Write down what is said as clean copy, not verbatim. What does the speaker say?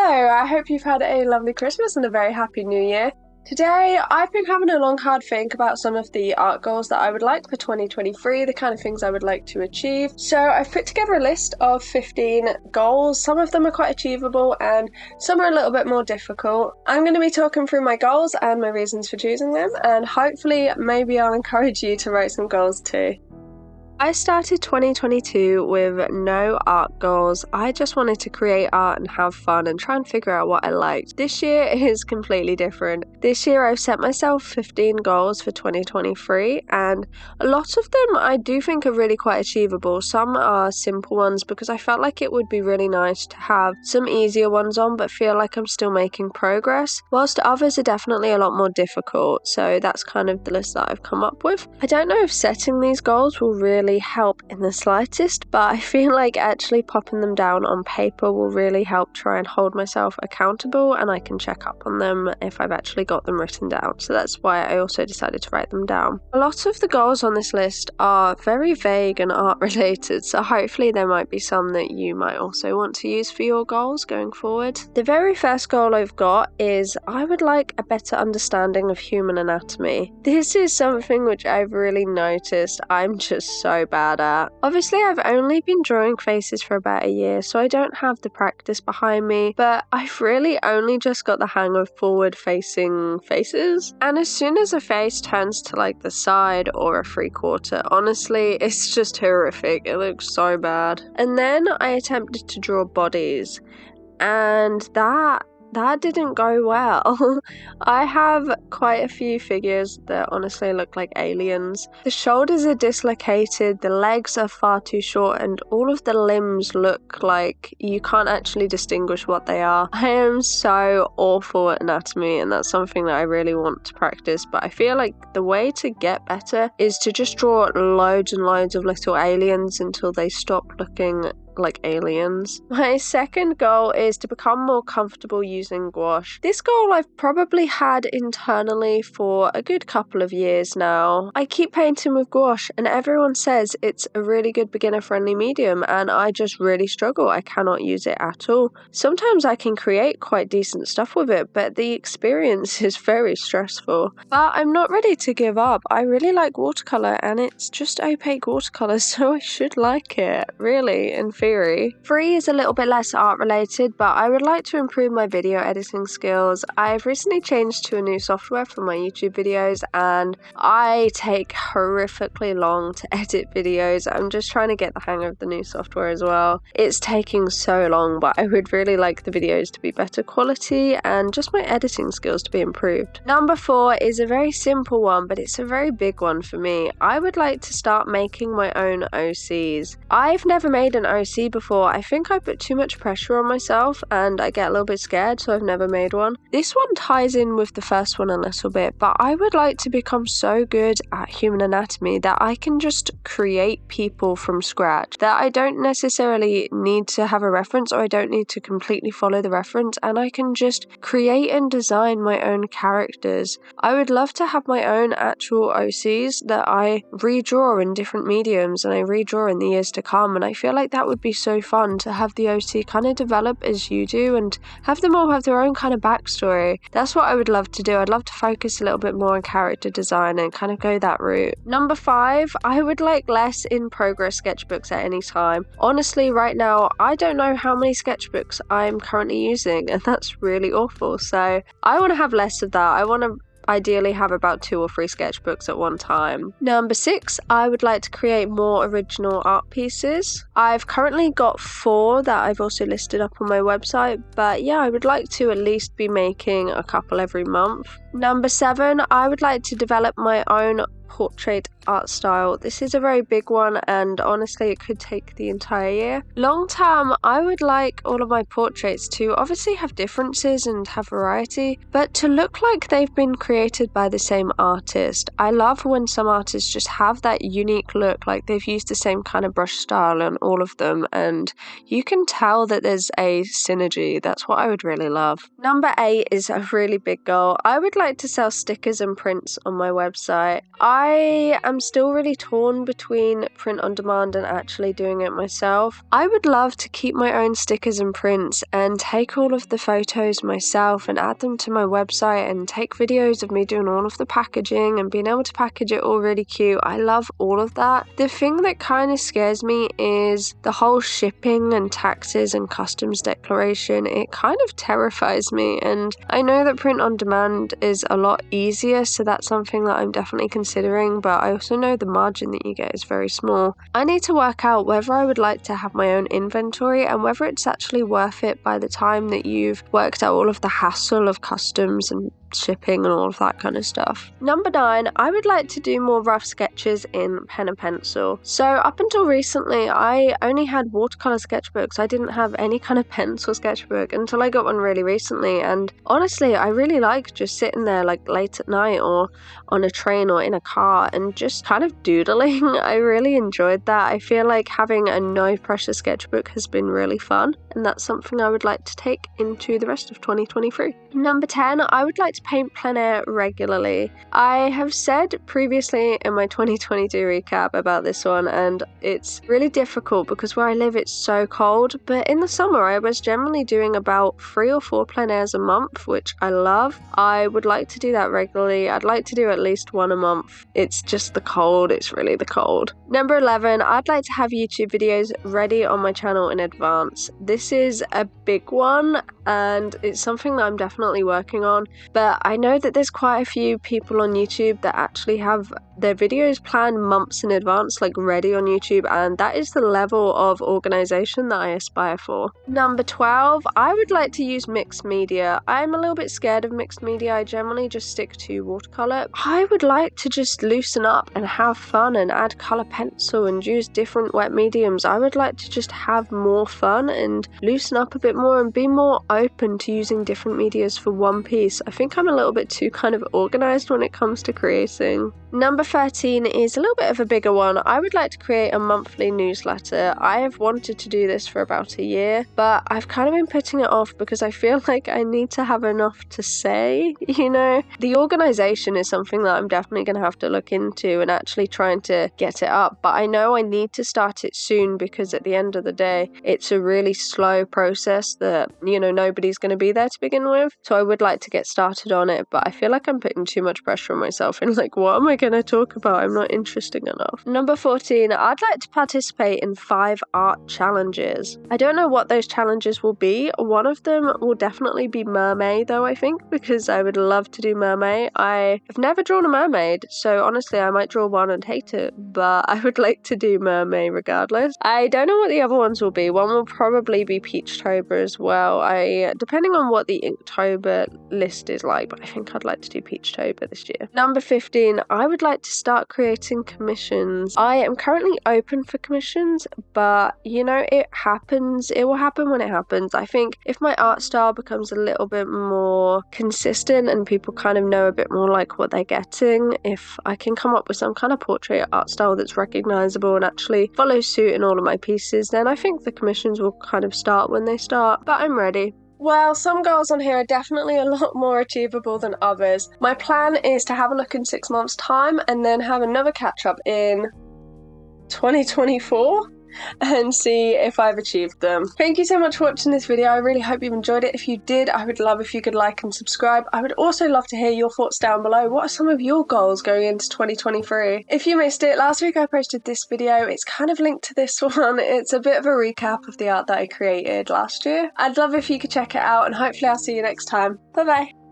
I hope you've had a lovely Christmas and a very happy New Year. Today, I've been having a long, hard think about some of the art goals that I would like for 2023, the kind of things I would like to achieve. So, I've put together a list of 15 goals. Some of them are quite achievable and some are a little bit more difficult. I'm going to be talking through my goals and my reasons for choosing them, and hopefully, maybe I'll encourage you to write some goals too. I started 2022 with no art goals. I just wanted to create art and have fun and try and figure out what I liked. This year is completely different. This year I've set myself 15 goals for 2023, and a lot of them I do think are really quite achievable. Some are simple ones because I felt like it would be really nice to have some easier ones on but feel like I'm still making progress, whilst others are definitely a lot more difficult. So that's kind of the list that I've come up with. I don't know if setting these goals will really help in the slightest, but I feel like actually popping them down on paper will really help try and hold myself accountable, and I can check up on them if I've actually got them written down. So that's why I also decided to write them down. A lot of the goals on this list are very vague and art related, so hopefully there might be some that you might also want to use for your goals going forward. The very first goal I've got is I would like a better understanding of human anatomy. This is something which I've really noticed I'm just so bad at. Obviously, I've only been drawing faces for about a year, so I don't have the practice behind me, but I've really only just got the hang of forward-facing faces. And as soon as a face turns to like the side or a 3/4, honestly, it's just horrific. It looks so bad. And then I attempted to draw bodies, and that didn't go well. I have quite a few figures that honestly look like aliens. The shoulders are dislocated, the legs are far too short, and all of the limbs look like you can't actually distinguish what they are. I am so awful at anatomy, and that's something that I really want to practice, but I feel like the way to get better is to just draw loads and loads of little aliens until they stop looking like aliens. My second goal is to become more comfortable using gouache. This goal I've probably had internally for a good couple of years now. I keep painting with gouache and everyone says it's a really good beginner friendly medium, and I just really struggle. I cannot use it at all. Sometimes I can create quite decent stuff with it, but the experience is very stressful. But I'm not ready to give up. I really like watercolour, and it's just opaque watercolour, so I should like it, really, in theory. 3 is a little bit less art related, but I would like to improve my video editing skills. I've recently changed to a new software for my YouTube videos, and I take horrifically long to edit videos. I'm just trying to get the hang of the new software as well. It's taking so long, but I would really like the videos to be better quality and just my editing skills to be improved. Number 4 is a very simple one, but it's a very big one for me. I would like to start making my own OCs. I've never made an OC before. I think I put too much pressure on myself and I get a little bit scared, so I've never made one. This one ties in with the first one a little bit, but I would like to become so good at human anatomy that I can just create people from scratch, that I don't necessarily need to have a reference, or I don't need to completely follow the reference, and I can just create and design my own characters. I would love to have my own actual OCs that I redraw in different mediums and I redraw in the years to come, and I feel like that would be so fun to have the OC kind of develop as you do and have them all have their own kind of backstory. That's what I would love to do. I'd love to focus a little bit more on character design and kind of go that route. Number 5, I would like less in progress sketchbooks at any time. Honestly, right now, I don't know how many sketchbooks I'm currently using, and that's really awful. So I want to have less of that. I want to ideally have about 2 or 3 sketchbooks at one time. Number 6, I would like to create more original art pieces. I've currently got 4 that I've also listed up on my website, but yeah, I would like to at least be making a couple every month. Number 7, I would like to develop my own portrait art style. This is a very big one, and honestly it could take the entire year. Long term, I would like all of my portraits to obviously have differences and have variety, but to look like they've been created by the same artist. I love when some artists just have that unique look, like they've used the same kind of brush style on all of them, and you can tell that there's a synergy. That's what I would really love. Number 8 is a really big goal. I would like to sell stickers and prints on my website. I am still really torn between print on demand and actually doing it myself. I would love to keep my own stickers and prints and take all of the photos myself and add them to my website and take videos of me doing all of the packaging and being able to package it all really cute. I love all of that. The thing that kind of scares me is the whole shipping and taxes and customs declaration. It kind of terrifies me, and I know that print on demand is a lot easier, so that's something that I'm definitely considering, but I also know the margin that you get is very small. I need to work out whether I would like to have my own inventory and whether it's actually worth it by the time that you've worked out all of the hassle of customs and shipping and all of that kind of stuff. Number 9, I would like to do more rough sketches in pen and pencil. So up until recently, I only had watercolor sketchbooks. I didn't have any kind of pencil sketchbook until I got one really recently, and honestly, I really like just sitting there like late at night or on a train or in a car and just kind of doodling. I really enjoyed that. I feel like having a no pressure sketchbook has been really fun, and that's something I would like to take into the rest of 2023. Number 10, I would like to paint plein air regularly. I have said previously in my 2022 recap about this one, and it's really difficult because where I live it's so cold, but in the summer I was generally doing about 3 or 4 plein airs a month, which I love. I would like to do that regularly. I'd like to do at least one a month. It's just the cold, it's really the cold. Number 11, I'd like to have YouTube videos ready on my channel in advance. This is a big one and it's something that I'm definitely working on, but I know that there's quite a few people on YouTube that actually have their videos planned months in advance, like ready on YouTube, and that is the level of organization that I aspire for. Number 12, I would like to use mixed media. I'm a little bit scared of mixed media. I generally just stick to watercolor. I would like to just loosen up and have fun and add color pencil and use different wet mediums. I would like to just have more fun and loosen up a bit more and be more open to using different medias for one piece. I think I'm a little bit too kind of organized when it comes to creating. Number 13 is a little bit of a bigger one. I would like to create a monthly newsletter. I have wanted to do this for about a year, but I've kind of been putting it off because I feel like I need to have enough to say, you know? The organization is something that I'm definitely going to have to look into and actually trying to get it up, but I know I need to start it soon because at the end of the day, it's a really slow process that, you know, nobody's going to be there to begin with. So I would like to get started on it, but I feel like I'm putting too much pressure on myself and like, what am I going to talk about? I'm not interesting enough. Number 14, I'd like to participate in 5 art challenges. I don't know what those challenges will be. One of them will definitely be mermaid though, I think, because I would love to do mermaid. I have never drawn a mermaid, so honestly I might draw one and hate it, but I would like to do mermaid regardless. I don't know what the other ones will be. One will probably be Peachtober as well. Depending on what the Inktober list is like, but I think I'd like to do Peachtober this year. Number 15, I would like to start creating commissions. I am currently open for commissions, but you know, it happens. It will happen when it happens. I think if my art style becomes a little bit more consistent and people kind of know a bit more like what they're getting, if I can come up with some kind of portrait art style that's recognizable and actually follows suit in all of my pieces, then I think the commissions will kind of start when they start, but I'm ready. Well, some goals on here are definitely a lot more achievable than others. My plan is to have a look in 6 months' time and then have another catch-up in 2024 and see if I've achieved them. Thank you so much for watching this video. I really hope you've enjoyed it. If you did, I would love if you could like and subscribe. I would also love to hear your thoughts down below. What are some of your goals going into 2023? If you missed it, last week I posted this video. It's kind of linked to this one. It's a bit of a recap of the art that I created last year. I'd love if you could check it out, and hopefully I'll see you next time. Bye bye.